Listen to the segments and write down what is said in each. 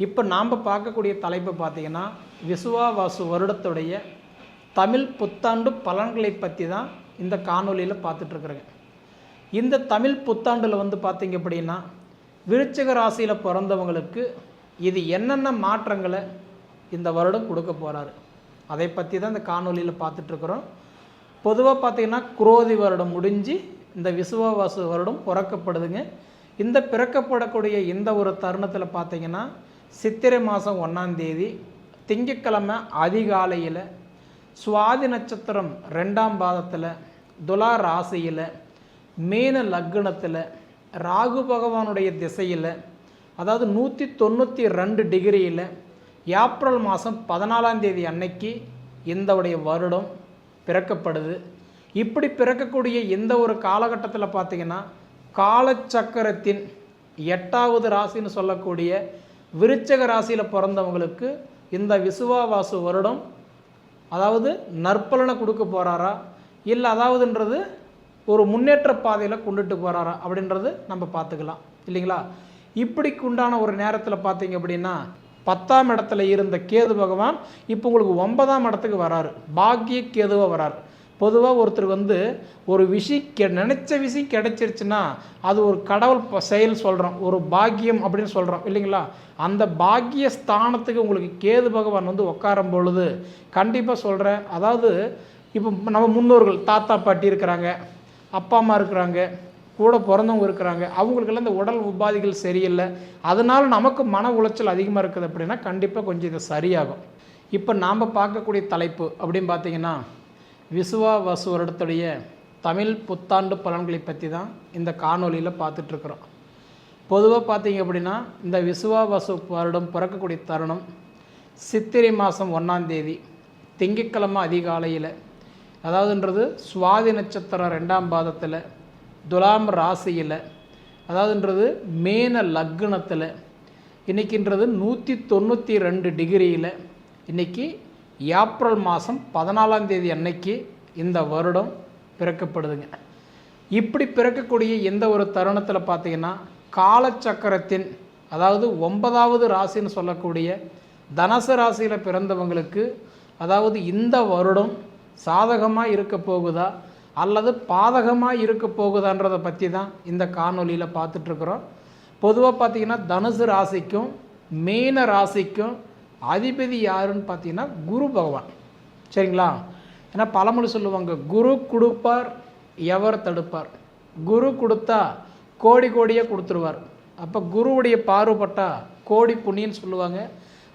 இப்போ நாம் பார்க்கக்கூடிய தலைப்பு பார்த்திங்கன்னா விசுவாவாசு வருடத்துடைய தமிழ் புத்தாண்டு பலன்களை பற்றி தான் இந்த காணொலியில் பார்த்துட்ருக்குறேங்க. இந்த தமிழ் புத்தாண்டில் பார்த்திங்க அப்படின்னா விருச்சிக ராசியில் பிறந்தவங்களுக்கு இது என்னென்ன மாற்றங்களை இந்த வருடம் கொடுக்க போகிறாரு அதை பற்றி தான் இந்த காணொலியில் பார்த்துட்ருக்குறோம். பொதுவாக பார்த்திங்கன்னா குரோதி வருடம் முடிஞ்சு இந்த விசுவாவாசு வருடம் பிறக்கப்படுதுங்க. இந்த பிறக்கப்படக்கூடிய இந்த ஒரு தருணத்தில் பார்த்திங்கன்னா சித்திரை மாதம் 1ஆம் தேதி திங்கட்கிழமை அதிகாலையில் சுவாதி நட்சத்திரம் 2ஆம் பாதத்தில் துலா ராசியில் மீன லக்னத்தில் ராகு பகவானுடைய திசையில், அதாவது 192 டிகிரியில் ஏப்ரல் மாதம் 14ஆம் தேதி அன்னைக்கு இந்தவுடைய வருடம் பிறக்கப்படுது. இப்படி பிறக்கக்கூடிய இந்த ஒரு காலகட்டத்தில் பார்த்திங்கன்னா காலச்சக்கரத்தின் 8வது ராசின்னு சொல்லக்கூடிய விருச்சிக ராசியில் பிறந்தவங்களுக்கு இந்த விசுவாவாசு வருடம் அதாவது நற்பலனை கொடுக்க போகிறாரா, இல்லை அதாவதுன்றது ஒரு முன்னேற்ற பாதையில் கொண்டுட்டு போகிறாரா அப்படின்றது நம்ம பார்த்துக்கலாம் இல்லைங்களா. இப்படிக்கு உண்டான ஒரு நேரத்தில் பார்த்தீங்க அப்படின்னா 10ஆம் இடத்துல இருந்த கேது பகவான் இப்போ உங்களுக்கு 9ஆம் இடத்துக்கு வராரு, பாக்கிய கேதுவாக வராரு. பொதுவாக ஒருத்தர் ஒரு விஷயம் நினச்ச விஷயம் கிடைச்சிருச்சுன்னா அது ஒரு கடவுள் செயல் சொல்கிறோம், ஒரு பாக்கியம் அப்படின்னு சொல்கிறோம் இல்லைங்களா. அந்த பாக்கிய ஸ்தானத்துக்கு உங்களுக்கு கேது பகவான் உட்காரும் பொழுது கண்டிப்பாக சொல்கிறேன், அதாவது இப்போ நம்ம முன்னோர்கள் தாத்தா பாட்டி இருக்கிறாங்க, அப்பா அம்மா இருக்கிறாங்க, கூட பிறந்தவங்க இருக்கிறாங்க, அவங்களுக்கெல்லாம் இந்த உடல் உபாதிகள் சரியில்லை, அதனால் நமக்கு மன உளைச்சல் அதிகமாக இருக்குது அப்படின்னா கண்டிப்பாக கொஞ்சம் இது சரியாகும். இப்போ நாம் பார்க்கக்கூடிய தலைப்பு அப்படின்னு பார்த்தீங்கன்னா விசுவாவாசு வருடத்துடைய தமிழ் புத்தாண்டு பலன்களை பற்றி தான் இந்த காணொலியில் பார்த்துட்ருக்குறோம். பொதுவாக பார்த்தீங்க அப்படின்னா இந்த விசுவாவாசு வருடம் பிறக்கக்கூடிய தருணம் சித்திரை மாதம் 1ஆம் தேதி திங்கட்கிழமை அதிகாலையில், அதாவதுன்றது சுவாதி நட்சத்திரம் 2ஆம் பாதத்தில் துலாம் ராசியில், அதாவதுன்றது மீன லக்னத்தில், இன்றைக்கின்றது 192 டிகிரியில் இன்றைக்கி ஏப்ரல் மாதம் 14ஆம் தேதி அன்னைக்கு இந்த வருடம் பிறக்கப்படுதுங்க. இப்படி பிறக்கக்கூடிய எந்த ஒரு தருணத்தில் பார்த்திங்கன்னா காலச்சக்கரத்தின் அதாவது 9வது ராசின்னு சொல்லக்கூடிய தனுசு ராசியில் பிறந்தவங்களுக்கு அதாவது இந்த வருடம் சாதகமாக இருக்க போகுதா அல்லது பாதகமாக இருக்க போகுதான்றதை பற்றி தான் இந்த காணொலியில் பார்த்துட்ருக்குறோம். பொதுவாக பார்த்திங்கன்னா தனுசு ராசிக்கும் மீன ராசிக்கும் அதிபதி யாருன்னு பார்த்தீங்கன்னா குரு பகவான், சரிங்களா. ஏன்னா பழமொழி சொல்லுவாங்க, குரு கொடுப்பார் எவர் தடுப்பார், குரு கொடுத்தா கோடி கோடியாக கொடுத்துருவார். அப்போ குருவுடைய பார்வைப்பட்டா கோடி புண்ணியன்னு சொல்லுவாங்க.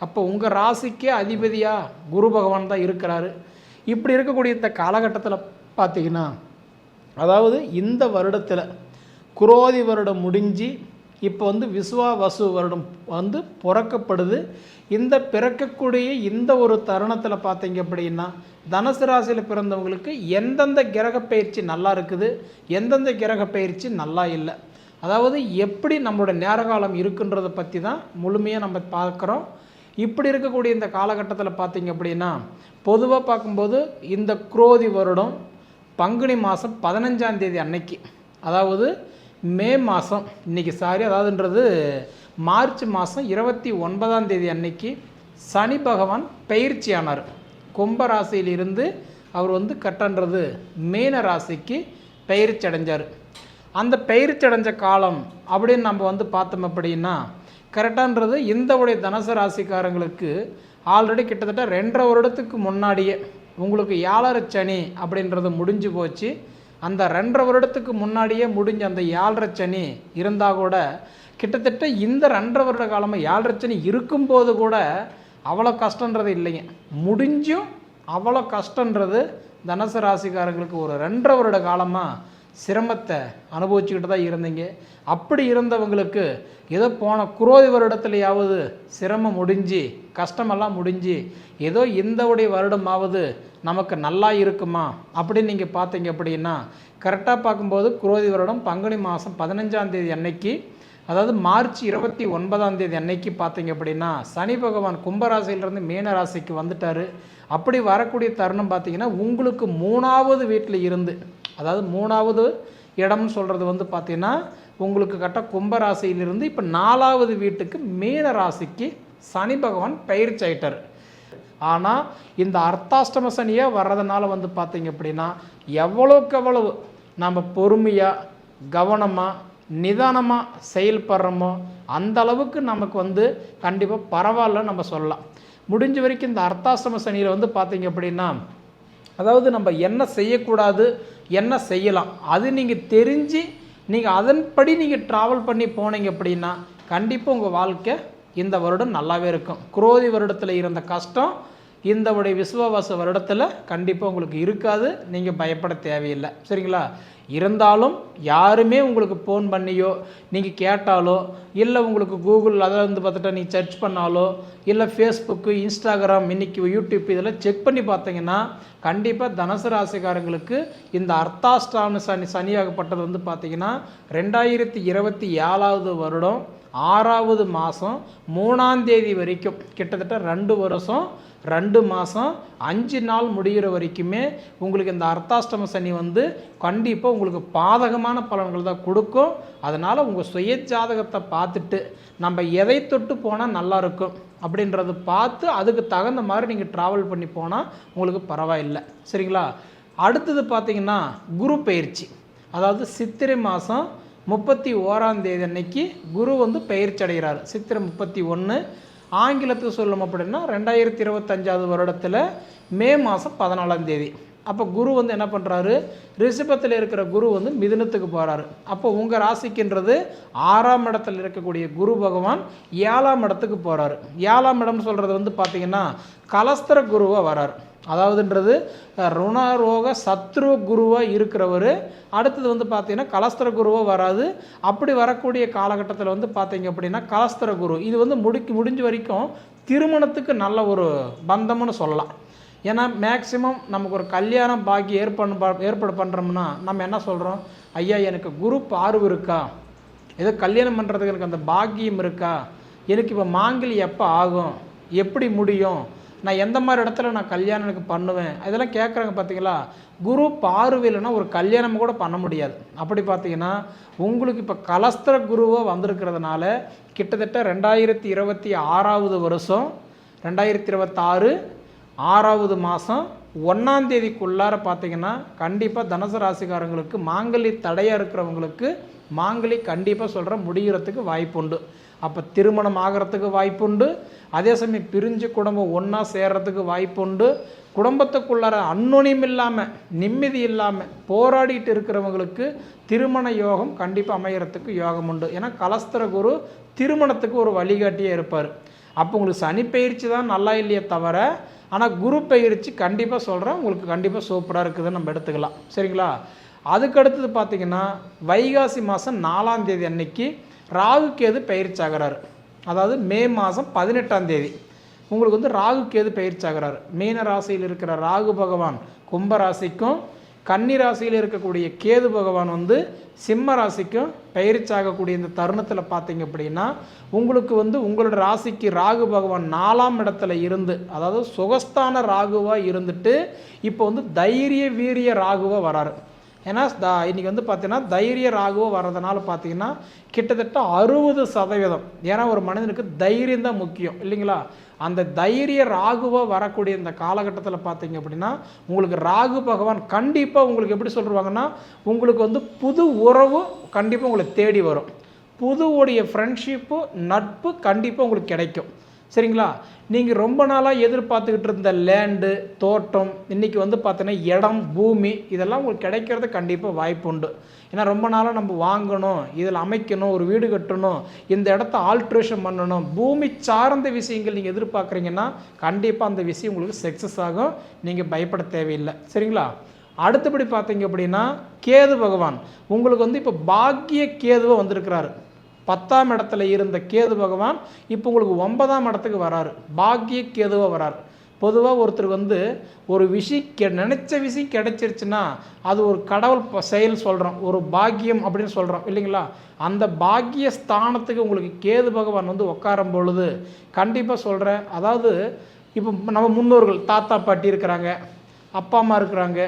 அப்போ உங்கள் ராசிக்கே அதிபதியாக குரு பகவான் தான் இருக்கிறாரு. இப்படி இருக்கக்கூடிய இந்த காலகட்டத்தில் பார்த்தீங்கன்னா அதாவது இந்த வருடத்தில் குரோதி வருடம் முடிஞ்சு இப்போ விசுவாவசு வருடம் பிறக்கப்படுது. இந்த பிறக்கக்கூடிய இந்த ஒரு தருணத்தில் பார்த்தீங்க அப்படின்னா தனுசு ராசியில் பிறந்தவங்களுக்கு எந்தெந்த கிரக பயிற்சி நல்லா இருக்குது, எந்தெந்த கிரக பயிற்சி நல்லா இல்லை, அதாவது எப்படி நம்மளோட நேரகாலம் இருக்குன்றதை பற்றி தான் முழுமையாக நம்ம பார்க்குறோம். இப்படி இருக்கக்கூடிய இந்த காலகட்டத்தில் பார்த்தீங்க அப்படின்னா பொதுவாக பார்க்கும்போது இந்த குரோதி வருடம் பங்குனி மாதம் 15ஆம் தேதி அன்னைக்கு, அதாவது மே மாதம் இன்றைக்கி அதாவதுன்றது மார்ச் மாதம் 29ஆம் தேதி அன்னைக்கு சனி பகவான் பயிற்சி ஆனார். கும்பராசியிலிருந்து அவர் கட்டன்றது மீன ராசிக்கு பயிற்சி அடைஞ்சார். அந்த பயிற்சி அடைஞ்ச காலம் அப்படின்னு நம்ம பார்த்தோம் அப்படின்னா கரெக்டான்றது இந்த உடைய தனுசு ராசிக்காரங்களுக்கு ஆல்ரெடி கிட்டத்தட்ட 2.5 வருடத்துக்கு முன்னாடியே உங்களுக்கு 7.5 சனி அப்படின்றது முடிஞ்சு போச்சு. அந்த 2.5 வருடத்துக்கு முன்னாடியே முடிஞ்ச அந்த 7.5 சனி இருந்தால் கூட கிட்டத்தட்ட இந்த 2.5 வருட காலமாக 7.5 சனி இருக்கும்போது கூட அவ்வளோ கஷ்டன்றது இல்லைங்க. முடிஞ்சும் அவ்வளோ கஷ்டன்றது தனுசு ராசிக்காரங்களுக்கு ஒரு 2.5 வருட காலமாக சிரமத்தை அனுபவிச்சுக்கிட்டு தான் இருந்தீங்க. அப்படி இருந்தவங்களுக்கு ஏதோ போன குரோதி வருடத்துலையாவது சிரமம் முடிஞ்சு கஷ்டமெல்லாம் முடிஞ்சு ஏதோ இந்த உடைய வருடமாவது நமக்கு நல்லா இருக்குமா அப்படின்னு நீங்கள் பார்த்தீங்க அப்படின்னா கரெக்டாக பார்க்கும்போது குரோதி வருடம் பங்குனி மாதம் 15ஆம் தேதி அன்னைக்கு, அதாவது மார்ச் 29ஆம் தேதி அன்னைக்கு பார்த்தீங்க அப்படின்னா சனி பகவான் கும்பராசியிலிருந்து மீன ராசிக்கு வந்துட்டார். அப்படி வரக்கூடிய தருணம் பார்த்திங்கன்னா உங்களுக்கு 3வது வீட்டில் இருந்து, அதாவது 3வது இடம்னு சொல்கிறது பார்த்திங்கன்னா உங்களுக்கு கரெக்டாக கும்பராசியிலிருந்து இப்போ 4வது வீட்டுக்கு மீன ராசிக்கு சனி பகவான் பயிற்சி ஆயிட்டார். ஆனால் இந்த அர்த்தாஷ்டம சனியாக வர்றதுனால வந்து பார்த்திங்க அப்படின்னா எவ்வளோக்கு எவ்வளவு நம்ம பொறுமையாக கவனமாக நிதானமாக செயல்படுறோமோ அந்த அளவுக்கு நமக்கு வந்து கண்டிப்பாக பரவாயில்ல நம்ம சொல்லலாம். முடிஞ்ச வரைக்கும் இந்த அர்த்தாஷ்டம சனியில் வந்து பார்த்திங்க அப்படின்னா அதாவது நம்ம என்ன செய்யக்கூடாது என்ன செய்யலாம் அது நீங்கள் தெரிஞ்சு நீங்கள் அதன்படி நீங்கள் ட்ராவல் பண்ணி போனீங்க அப்படின்னா கண்டிப்பாக உங்கள் வாழ்க்கை இந்த வருடம் நல்லாவே இருக்கும். குரோதி வருடத்தில் இருந்த கஷ்டம் இந்த விசுவாவாச வருடத்தில் கண்டிப்பாக உங்களுக்கு இருக்காது. நீங்கள் பயப்பட தேவையில்லை. சரிங்களா? இருந்தாலும் யாருமே உங்களுக்கு ஃபோன் பண்ணியோ நீங்கள் கேட்டாலோ இல்லை உங்களுக்கு கூகுள் அதை வந்து பார்த்துட்டா நீங்கள் சர்ச் பண்ணாலோ இல்லை ஃபேஸ்புக்கு இன்ஸ்டாகிராம் இன்றைக்கி யூடியூப் இதெல்லாம் செக் பண்ணி பார்த்தீங்கன்னா கண்டிப்பாக தனுசு ராசிக்காரங்களுக்கு இந்த அர்த்தாஷ்டாம சனியாகப்பட்டது வந்து பார்த்திங்கன்னா 2027 வருடம் 6வது மாதம் 3ஆம் தேதி வரைக்கும் கிட்டத்தட்ட 2 வருஷம் 2 மாதம் 5 நாள் முடிகிற வரைக்குமே உங்களுக்கு இந்த அர்த்தாஷ்டம சனி வந்து கண்டிப்பாக உங்களுக்கு பாதகமான பலன்கள் தான் கொடுக்கும். அதனால் உங்கள் சுய ஜாதகத்தை பார்த்துட்டு நம்ம எதை தொட்டு போனால் நல்லாயிருக்கும் அப்படின்றத பார்த்து அதுக்கு தகுந்த மாதிரி நீங்கள் ட்ராவல் பண்ணி போனால் உங்களுக்கு பரவாயில்லை. சரிங்களா? அடுத்தது பார்த்திங்கன்னா குரு பயிற்சி. அதாவது சித்திரை மாதம் 31ஆம் தேதி அன்னைக்கு குரு வந்து பயிற்சி அடைகிறார். சித்திரை 31 ஆங்கிலத்துக்கு சொல்லணும் அப்படின்னா 2025 வருடத்தில் மே மாதம் 14ஆம் தேதி. அப்போ குரு வந்து என்ன பண்ணுறாரு, ரிஷபத்தில் இருக்கிற குரு வந்து மிதுனத்துக்கு போகிறாரு. அப்போ உங்கள் ராசிக்குன்றது 6ஆம் இடத்துல இருக்கக்கூடிய குரு பகவான் 7ஆம் இடத்துக்கு போகிறாரு. 7ஆம் இடம்னு சொல்கிறது வந்து பார்த்திங்கன்னா கலஸ்தர குருவாக வராரு. அதாவதுன்றது ருணரோக சத்ரு குருவாக இருக்கிறவர். அடுத்தது வந்து பார்த்திங்கன்னா கலஸ்தர குருவாக வராது. அப்படி வரக்கூடிய காலகட்டத்தில் வந்து பார்த்திங்க அப்படின்னா கலஸ்தர குரு இது வந்து முடிஞ்ச வரைக்கும் திருமணத்துக்கு நல்ல ஒரு பந்தம்னு சொல்லலாம். ஏன்னா மேக்சிமம் நமக்கு ஒரு கல்யாணம் பாக்கி ஏற்பாடு பண்ணுறோம்னா நம்ம என்ன சொல்கிறோம், ஐயா எனக்கு குரு பார்வை இருக்கா, ஏதோ கல்யாணம் பண்ணுறதுக்கு எனக்கு அந்த பாக்கியம் இருக்கா, எனக்கு இப்போ மாங்கல்யம் எப்போ ஆகும், எப்படி முடியும், நான் எந்த மாதிரி இடத்துல நான் கல்யாணம் எனக்கு பண்ணுவேன், இதெல்லாம் கேட்குறாங்க. பார்த்தீங்களா? குரு பார்வையில்னா ஒரு கல்யாணம் கூட பண்ண முடியாது. அப்படி பார்த்தீங்கன்னா உங்களுக்கு இப்போ கலஸ்தர குருவாக வந்திருக்கிறதுனால கிட்டத்தட்ட 2026 வருஷம் 2026 6வது மாதம் 1ஆம் தேதிக்குள்ளார பார்த்தீங்கன்னா கண்டிப்பாக தனுசு ராசிக்காரங்களுக்கு மாங்கல்ய தடையாக இருக்கிறவங்களுக்கு மாங்கல்யம் கண்டிப்பாக சொல்கிற முடிகிறதுக்கு வாய்ப்புண்டு. அப்போ திருமணம் ஆகிறதுக்கு வாய்ப்புண்டு. அதே சமயம் பிரிஞ்சு குடும்பம் ஒன்றா சேர்கிறதுக்கு வாய்ப்புண்டு. குடும்பத்துக்குள்ளார அன்னொனியும் இல்லாமல் நிம்மதி இல்லாமல் போராடிட்டு இருக்கிறவங்களுக்கு திருமண யோகம் கண்டிப்பாக அமைகிறதுக்கு யோகம் உண்டு. ஏன்னா கலஸ்தர குரு திருமணத்துக்கு ஒரு வழிகாட்டியே இருப்பார். அப்போ உங்களுக்கு சனி பயிற்சி தான் நல்லா இல்லையே தவிர, ஆனால் குரு பயிற்சி கண்டிப்பாக சொல்கிறேன் உங்களுக்கு கண்டிப்பாக சூப்பராக இருக்குதுன்னு நம்ம எடுத்துக்கலாம். சரிங்களா? அதுக்கடுத்தது பார்த்திங்கன்னா வைகாசி மாதம் 4ஆம் தேதி அன்னைக்கு ராகு கேது பயிற்சி ஆகிறாரு. அதாவது மே மாதம் 18ஆம் தேதி உங்களுக்கு வந்து ராகு கேது பயிற்சி ஆகிறாரு. மீன ராசியில் இருக்கிற ராகு பகவான் கும்ப ராசிக்கும் கன்னி ராசியில் இருக்கக்கூடிய கேது பகவான் வந்து சிம்ம ராசிக்கும் பயிற்சி ஆகக்கூடிய இந்த தருணத்தில் பார்த்தீங்க அப்படின்னா உங்களுக்கு வந்து உங்களோட ராசிக்கு ராகு பகவான் 4ஆம் இடத்துல இருந்து, அதாவது சுகஸ்தான ராகுவாக இருந்துட்டு இப்போ வந்து தைரிய வீரிய ராகுவாக வராரு. ஏன்னா இன்றைக்கி வந்து பார்த்தீங்கன்னா தைரிய ராகுவாக வர்றதுனால பார்த்தீங்கன்னா கிட்டத்தட்ட 60%. ஏன்னா ஒரு மனிதனுக்கு தைரியம் தான் முக்கியம் இல்லைங்களா? அந்த தைரிய ராகுவாக வரக்கூடிய இந்த காலகட்டத்தில் பார்த்தீங்க அப்படின்னா உங்களுக்கு ராகு பகவான் கண்டிப்பாக உங்களுக்கு எப்படி சொல்லுவாங்கன்னா உங்களுக்கு வந்து புது உறவு கண்டிப்பாக உங்களை தேடி வரும். புதுவுடைய ஃப்ரெண்ட்ஷிப்பு நட்பு கண்டிப்பாக உங்களுக்கு கிடைக்கும். சரிங்களா? நீங்கள் ரொம்ப நாளாக எதிர்பார்த்துக்கிட்டு இருந்த லேண்டு தோட்டம் இன்றைக்கி வந்து பார்த்தீங்கன்னா இடம் பூமி இதெல்லாம் உங்களுக்கு கிடைக்கிறது கண்டிப்பாக வாய்ப்பு உண்டு. ஏன்னா ரொம்ப நாளாக நம்ம வாங்கணும், இதில் அமைக்கணும், ஒரு வீடு கட்டணும், இந்த இடத்த ஆல்ட்ரேஷன் பண்ணணும், பூமி சார்ந்த விஷயங்கள் நீங்கள் எதிர்பார்க்குறீங்கன்னா கண்டிப்பாக அந்த விஷயம் உங்களுக்கு சக்ஸஸ் ஆகும். நீங்கள் பயப்பட தேவையில்லை. சரிங்களா? அடுத்தபடி பார்த்தீங்க அப்படின்னா கேது பகவான் உங்களுக்கு வந்து இப்போ பாக்கிய கேதுவாக வந்திருக்கிறாரு. 10ஆம் இடத்துல இருந்த கேது பகவான் இப்போ உங்களுக்கு 9ஆம் இடத்துக்கு வராரு. பாக்கிய கேதுவாக வராரு. பொதுவாக ஒருத்தர் வந்து ஒரு விஷயம் நினச்ச விஷயம் கிடைச்சிருச்சுன்னா அது ஒரு கடவுள் செயல் சொல்கிறோம், ஒரு பாக்கியம் அப்படின்னு சொல்கிறோம் இல்லைங்களா? அந்த பாக்கிய ஸ்தானத்துக்கு உங்களுக்கு கேது பகவான் வந்து உட்காரும் பொழுது கண்டிப்பாக சொல்கிறேன், அதாவது இப்போ நம்ம முன்னோர்கள் தாத்தா பாட்டி இருக்கிறாங்க, அப்பா அம்மா இருக்கிறாங்க,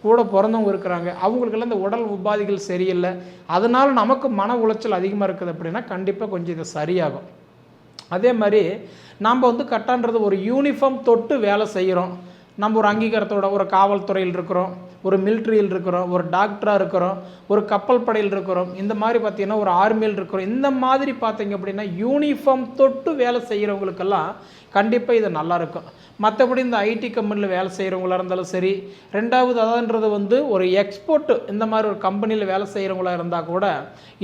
கூட பிறந்தவங்க இருக்கிறாங்க, அவங்களுக்கெல்லாம் இந்த உடல் உபாதிகள் சரியில்லை, அதனால் நமக்கு மன உளைச்சல் அதிகமாக இருக்குது அப்படின்னா கண்டிப்பாக கொஞ்சம் இது சரியாகும். அதே மாதிரி நாம் வந்து கட்டான்றது ஒரு யூனிஃபார்ம் தொட்டு வேலை செய்கிறோம். நம்ம ஒரு அங்கீகாரத்தோட ஒரு காவல்துறையில் இருக்கிறோம், ஒரு மிலிட்ரியில் இருக்கிறோம், ஒரு டாக்டராக இருக்கிறோம், ஒரு கப்பல் படையில் இருக்கிறோம், இந்த மாதிரி பார்த்திங்கன்னா ஒரு ஆர்மியில் இருக்கிறோம். இந்த மாதிரி பார்த்திங்க அப்படின்னா யூனிஃபார்ம் தொட்டு வேலை செய்கிறவங்களுக்கெல்லாம் கண்டிப்பாக இது நல்லாயிருக்கும். மற்றபடி இந்த ஐடி கம்பெனியில் வேலை செய்கிறவங்களா இருந்தாலும் சரி, ரெண்டாவது அதான்றது வந்து ஒரு எக்ஸ்போர்ட்டு இந்த மாதிரி ஒரு கம்பெனியில் வேலை செய்கிறவங்களா இருந்தால் கூட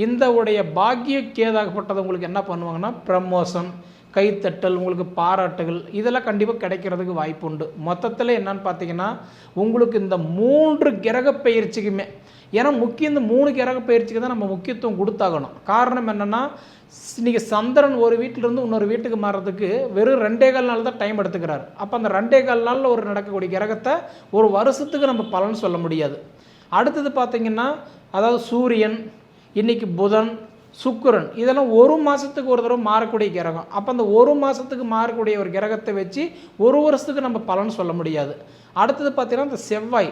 இந்த உடைய பாக்கிய கேதாகப்பட்டது உங்களுக்கு என்ன பண்ணுவாங்கன்னா ப்ரமோஷன், கைத்தட்டல், உங்களுக்கு பாராட்டுகள் இதெல்லாம் கண்டிப்பாக கிடைக்கிறதுக்கு வாய்ப்பு உண்டு. மொத்தத்தில் என்னன்னு பார்த்தீங்கன்னா உங்களுக்கு இந்த 3 கிரக பயிற்சிக்குமே, ஏன்னா முக்கியம் இந்த 3 கிரக பயிற்சிக்கு தான் நம்ம முக்கியத்துவம் கொடுத்தாகணும். காரணம் என்னென்னா இன்றைக்கி சந்திரன் ஒரு வீட்டிலேருந்து இன்னொரு வீட்டுக்கு மாறுறதுக்கு வெறும் 2.25 நாள் தான் டைம் எடுத்துக்கிறார். அப்போ அந்த 2.25 நாளில் ஒரு நடக்கக்கூடிய கிரகத்தை ஒரு வருஷத்துக்கு நம்ம பலன் சொல்ல முடியாது. அடுத்தது பார்த்திங்கன்னா அதாவது சூரியன், இன்றைக்கி புதன், சுக்கிரன் இதெல்லாம் ஒரு மாதத்துக்கு ஒரு தடவை மாறக்கூடிய கிரகம். அப்போ அந்த ஒரு மாதத்துக்கு மாறக்கூடிய ஒரு கிரகத்தை வச்சு ஒரு வருஷத்துக்கு நம்ம பலன் சொல்ல முடியாது. அடுத்தது பார்த்திங்கன்னா இந்த செவ்வாய்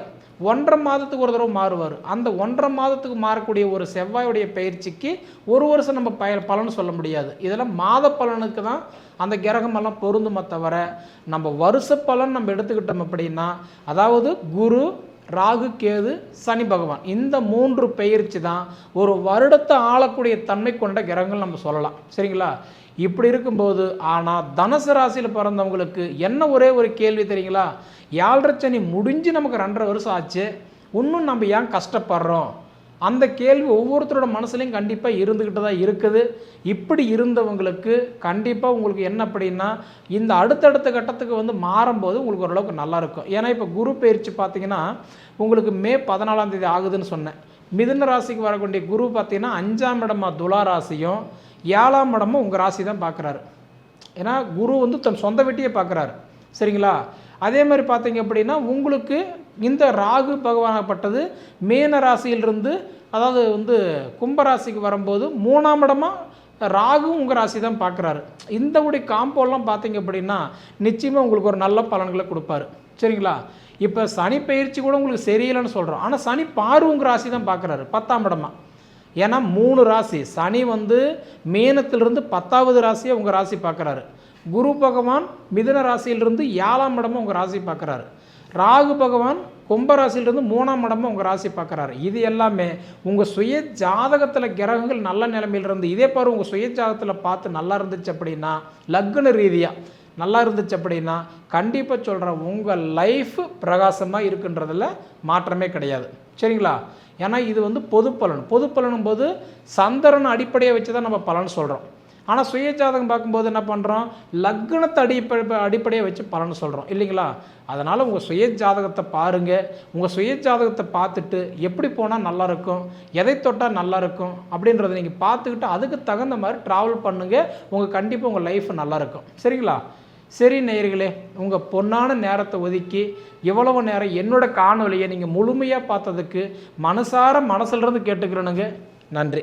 1.5 மாதத்துக்கு ஒரு தடவை மாறுவார். அந்த 1.5 மாதத்துக்கு மாறக்கூடிய ஒரு செவ்வாயுடைய பயிற்சிக்கு ஒரு வருஷம் நம்ம பலன் சொல்ல முடியாது. இதெல்லாம் மாத பலனுக்கு தான் அந்த கிரகமெல்லாம் பொருந்துமே தவிர நம்ம வருஷ பலன் நம்ம எடுத்துக்கிட்டோம் அப்படின்னா அதாவது குரு, ராகு, கேது, சனி பகவான் இந்த 3 பயிற்சி தான் ஒரு வருடத்தை ஆளக்கூடிய தன்மை கொண்ட கிரகங்கள் நம்ம சொல்லலாம். சரிங்களா? இப்படி இருக்கும்போது ஆனால் தனுசு ராசியில் பிறந்தவங்களுக்கு என்ன ஒரே ஒரு கேள்வி தெரியுங்களா? 7.5 சனி முடிஞ்சு நமக்கு 2.5 வருஷம் ஆச்சு, இன்னும் நம்ம ஏன் கஷ்டப்படுறோம்? அந்த கேள்வி ஒவ்வொருத்தரோட மனசுலையும் கண்டிப்பாக இருந்துக்கிட்டு தான் இருக்குது. இப்படி இருந்தவங்களுக்கு கண்டிப்பாக உங்களுக்கு என்ன அப்படின்னா இந்த அடுத்தடுத்த கட்டத்துக்கு வந்து மாறும்போது உங்களுக்கு ஓரளவுக்கு நல்லாயிருக்கும். ஏன்னா இப்போ குரு பயிற்சி பார்த்திங்கன்னா உங்களுக்கு மே 14ஆம் தேதி ஆகுதுன்னு சொன்னேன். மிதுன ராசிக்கு வரக்கூடிய குரு பார்த்திங்கன்னா 5ஆம் இடமா துலா ராசியும் 7ஆம் இடமும் உங்கள் ராசி தான் பார்க்குறாரு. ஏன்னா குரு வந்து தன் சொந்த வீட்டையே பார்க்குறாரு. சரிங்களா? அதே மாதிரி பார்த்தீங்க அப்படின்னா உங்களுக்கு இந்த ராகு பகவானப்பட்டது மீன ராசியிலிருந்து அதாவது வந்து கும்பராசிக்கு வரும்போது 3ஆம் இடமாக ராகு உங்கள் ராசி தான் பார்க்குறாரு. இந்த உடைய காம்போலாம் பார்த்தீங்க அப்படின்னா நிச்சயமாக உங்களுக்கு ஒரு நல்ல பலன்களை கொடுப்பாரு. சரிங்களா? இப்போ சனி பயிற்சி கூட உங்களுக்கு சரியில்லைன்னு சொல்கிறோம், ஆனால் சனி பார்வை உங்கள் ராசி தான் பார்க்குறாரு 10ஆம் இடமா. ஏன்னா 3 ராசி சனி வந்து மீனத்திலிருந்து 10வது ராசியை உங்கள் ராசி பார்க்குறாரு. குரு பகவான் மிதுன ராசியிலிருந்து 7ஆம் இடமும் உங்கள் ராசி பார்க்குறாரு. ராகு பகவான் கும்பராசியிலிருந்து 3ஆம் இடமும் உங்கள் ராசி பார்க்குறாரு. இது எல்லாமே உங்கள் சுய ஜாதகத்தில் கிரகங்கள் நல்ல நிலைமையிலிருந்து இதே பாரு உங்கள் சுய ஜாதகத்தில் பார்த்து நல்லா இருந்துச்சு அப்படின்னா லக்ன ரீதியாக நல்லா இருந்துச்சு அப்படின்னா கண்டிப்பாக சொல்கிறேன் உங்கள் லைஃப் பிரகாசமாக இருக்குன்றதில் மாற்றமே கிடையாது. சரிங்களா? ஏன்னா இது வந்து பொது பலன். பொது பலனும் போது சந்திரன் அடிப்படையை வச்சு தான் நம்ம பலன் சொல்கிறோம். ஆனால் சுய ஜாதகம் பார்க்கும்போது என்ன பண்ணுறோம், லக்னத்தை அடிப்படையை வச்சு பலன் சொல்கிறோம் இல்லைங்களா? அதனால் உங்கள் சுய ஜாதகத்தை பாருங்கள். உங்கள் சுய ஜாதகத்தை பார்த்துட்டு எப்படி போனால் நல்லாயிருக்கும், எதை தொட்டால் நல்லாயிருக்கும் அப்படின்றத நீங்கள் பார்த்துக்கிட்டு அதுக்கு தகுந்த மாதிரி ட்ராவல் பண்ணுங்கள். உங்கள் கண்டிப்பாக உங்கள் லைஃப் நல்லாயிருக்கும். சரிங்களா? சரி நேயர்களே, உங்கள் பொன்னான நேரத்தை ஒதுக்கி இவ்வளவு நேரம் என்னோடய காணொலியை நீங்கள் முழுமையாக பார்த்ததுக்கு மனசிலிருந்து கேட்டுக்கிறேனுங்க. நன்றி.